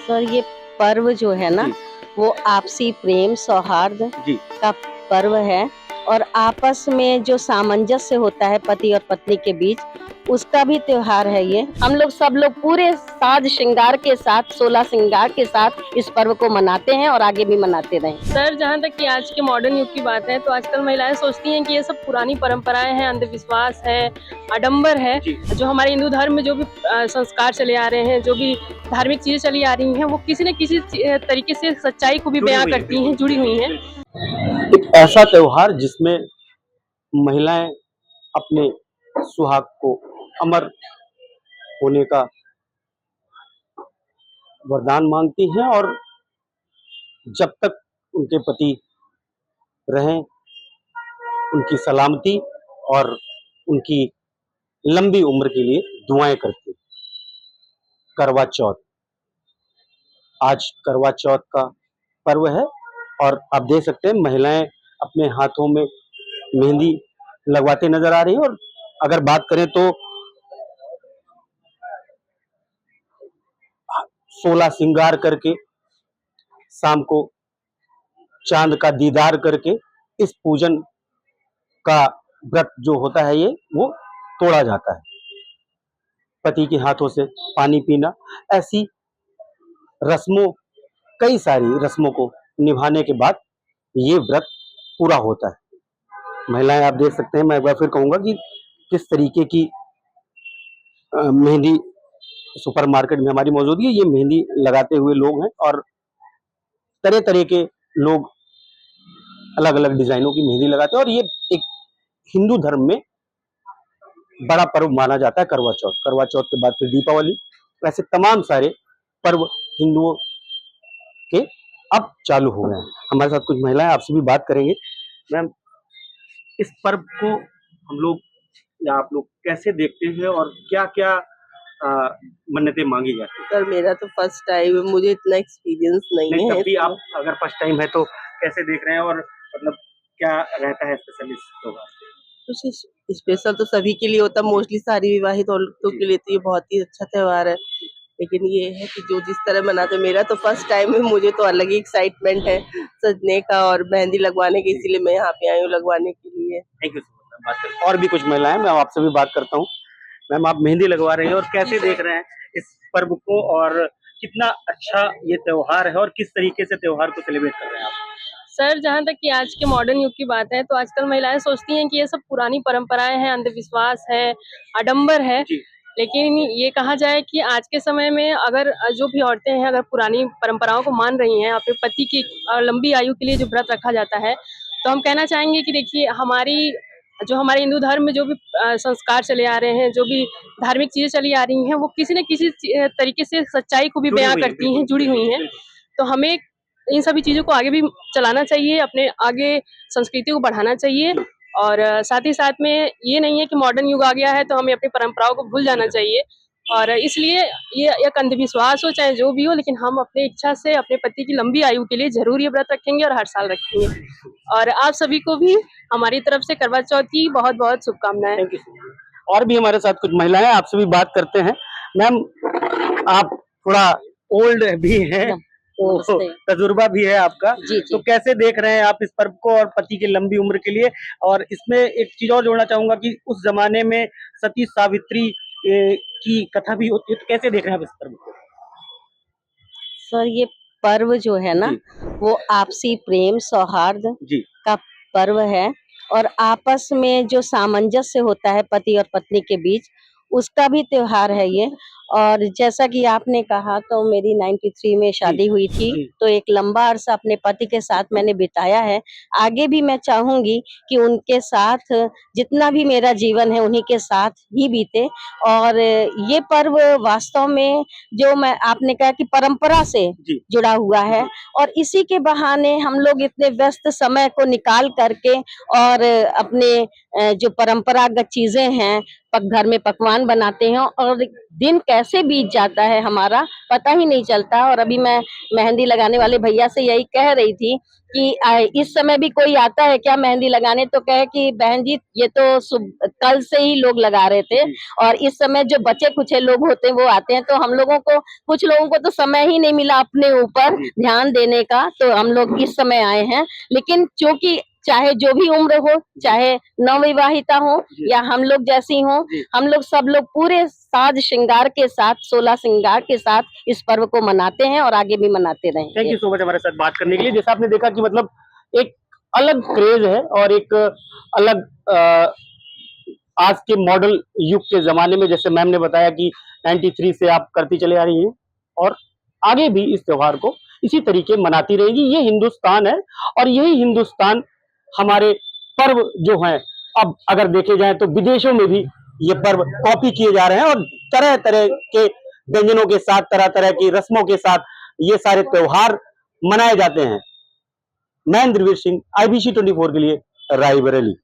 Sir ये पर्व जो है ना जी, वो आपसी प्रेम सौहार्द जी, का पर्व है और आपस में जो सामंजस्य होता है पति और पत्नी के बीच उसका भी त्योहार है ये। हम लोग सब लोग पूरे साज श्रृंगार के साथ 16 श्रृंगार के साथ इस पर्व को मनाते हैं और आगे भी मनाते रहें। सर जहाँ तक कि आज के मॉडर्न युग की बात है तो आजकल महिलाएं सोचती हैं कि ये सब पुरानी परंपराएं हैं, अंधविश्वास है, आडंबर है। जी। जो हमारे हिंदू धर्म में जो भी संस्कार चले आ रहे हैं, जो भी धार्मिक चीजें चली आ रही हैं, वो किसी न किसी तरीके से सच्चाई को भी जुड़ी बयां हुई है, करती हैं, जुड़ी हुई हैं। एक ऐसा त्योहार जिसमें महिलाएं अपने सुहाग को अमर होने का वरदान मांगती हैं और जब तक उनके पति रहें उनकी सलामती और उनकी लंबी उम्र के लिए दुआएं करती हैं। करवा चौथ, आज करवा चौथ का पर्व है और आप देख सकते हैं महिलाएं अपने हाथों में मेहंदी लगवाते नजर आ रही है। और अगर बात करें तो 16 श्रृंगार करके शाम को चांद का दीदार करके इस पूजन का व्रत जो होता है ये वो तोड़ा जाता है। पति के हाथों से पानी पीना, ऐसी रस्मों, कई सारी रस्मों को निभाने के बाद ये व्रत पूरा होता है। महिलाएं आप देख सकते हैं, मैं एक बार फिर कहूंगा कि किस तरीके की मेहंदी सुपरमार्केट में हमारी मौजूद है। ये मेहंदी लगाते हुए लोग हैं और तरह तरह के लोग अलग अलग डिजाइनों की मेहंदी लगाते हैं और ये एक हिंदू धर्म में बड़ा पर्व माना जाता है करवा चौथ। करवा चौथ के बाद फिर दीपावली, वैसे तमाम सारे पर्व हिंदुओं के अब चालू हो गए हैं। हमारे साथ कुछ महिलाएं, आपसे भी बात करेंगे। मैम, इस पर्व को हम लोग या आप लोग कैसे देखते हैं और क्या क्या मन्नतें मांगी जाती है? सर मेरा तो फर्स्ट टाइम है, मुझे इतना एक्सपीरियंस नहीं नहीं, है तब भी इसमें। आप अगर फर्स्ट टाइम है तो कैसे देख रहे हैं और मतलब क्या रहता है स्पेशल इस त्योहार पे? कुछ स्पेशल तो सभी के लिए होता है, मोस्टली सारी विवाहित औरतों के लिए तो ये बहुत ही अच्छा त्योहार है। लेकिन ये है कि जो जिस तरह मनाते हैं, मेरा तो फर्स्ट टाइम है, मुझे तो अलग ही एक्साइटमेंट है सजने का और मेहंदी लगवाने की, इसीलिए मैं यहाँ पे आई हूँ लगवाने के लिए। Thank you so much. बात करें और भी कुछ महिलाएं, मैं आपसे भी बात करता हूँ। मैम, आप मेहंदी लगवा रही हैं और कैसे देख रहे हैं इस पर्व को और कितना अच्छा ये त्योहार है और किस तरीके से त्योहार को सेलिब्रेट कर रहे हैं आप? सर जहाँ तक कि आज के मॉडर्न युग की बात है तो आजकल महिलाएं सोचती हैं कि ये सब पुरानी परंपराएं हैं, अंधविश्वास है, आडंबर है। जी, लेकिन ये कहा जाए कि आज के समय में अगर जो भी औरतें हैं अगर पुरानी परंपराओं को मान रही हैं, अपने पति की लंबी आयु के लिए जो व्रत रखा जाता है, तो हम कहना चाहेंगे कि देखिए हमारे हिंदू धर्म में जो भी संस्कार चले आ रहे हैं, जो भी धार्मिक चीजें चली आ रही हैं, वो किसी न किसी तरीके से सच्चाई को भी जुड़ी बयां हुई है, करती हैं, बिल्कुल, जुड़ी हुई हैं। तो हमें इन सभी चीजों को आगे भी चलाना चाहिए, अपने आगे संस्कृति को बढ़ाना चाहिए। और साथ ही साथ में ये नहीं है कि मॉडर्न युग आ गया है तो हमें अपनी परंपराओं को भूल जाना चाहिए। और इसलिए ये एक अंधविश्वास हो चाहे जो भी हो, लेकिन हम अपनी इच्छा से अपने पति की लंबी आयु के लिए जरूर ये व्रत रखेंगे और हर साल रखेंगे। और आप सभी को भी हमारी तरफ से करवा चौथ की बहुत बहुत शुभकामनाएं। Thank you so much. और भी हमारे साथ कुछ महिलाएं, आपसे भी बात करते हैं। मैम, आप थोड़ा ओल्ड भी हैं तो तजुर्बा भी है आपका, जी जी। तो कैसे देख रहे हैं आप इस पर्व को और पति की लंबी उम्र के लिए? और इसमें एक चीज और जोड़ना चाहूंगा कि उस जमाने में सती सावित्री की कथा भी होती है, तो कैसे देख रहे हैं आप इस पर्व को? सर ये पर्व जो है ना जी, वो आपसी प्रेम सौहार्द जी, का पर्व है और आपस में जो सामंजस्य होता है पति और पत्नी के बीच उसका भी त्योहार है ये। और जैसा कि आपने कहा तो मेरी 93 में जी, शादी हुई थी, जी, तो एक लंबा अरसा अपने पति के साथ मैंने बिताया है। आगे भी मैं चाहूंगी कि उनके साथ जितना भी मेरा जीवन है उन्हीं के साथ ही बीते। और ये पर्व वास्तव में जो मैं आपने कहा कि परंपरा से जी, जुड़ा हुआ है और इसी के बहाने हम लोग इतने व्यस्त समय को निकाल करके और अपने जो परंपरागत चीजें हैं घर में पकवान बनाते हैं और दिन कैसे बीत जाता है हमारा पता ही नहीं चलता। और अभी मैं मेहंदी लगाने वाले भैया से यही कह रही थी कि इस समय भी कोई आता है क्या मेहंदी लगाने, तो कहे कि बहन जी ये तो कल से ही लोग लगा रहे थे और इस समय जो बचे कुछ लोग होते हैं वो आते हैं। तो हम लोगों को, कुछ लोगों को तो समय ही नहीं मिला अपने ऊपर ध्यान देने का, तो हम लोग इस समय आए हैं। लेकिन क्योंकि चाहे जो भी उम्र हो, चाहे नवविवाहिता हो या हम लोग जैसी हो, हम लोग सब लोग पूरे साज श्रृंगार के साथ, 16 श्रृंगार के साथ इस पर्व को मनाते हैं और आगे भी मनाते थैंक रहेंगे। यू सो मच हमारे साथ बात करने के लिए। जैसा आपने देखा कि मतलब एक अलग क्रेज है और एक अलग आज के मॉडल युग के जमाने में, जैसे मैम ने बताया कि 93 से आप करती चले आ रही हैं और आगे भी इस त्योहार को इसी तरीके मनाती रहेगी। ये हिंदुस्तान है और यही हिंदुस्तान हमारे पर्व जो हैं, अब अगर देखे जाए तो विदेशों में भी ये पर्व कॉपी किए जा रहे हैं और तरह तरह के व्यंजनों के साथ, तरह तरह की रस्मों के साथ ये सारे त्योहार मनाए जाते हैं। मैं इंद्रवीर सिंह, IBC 24 के लिए रायबरेली।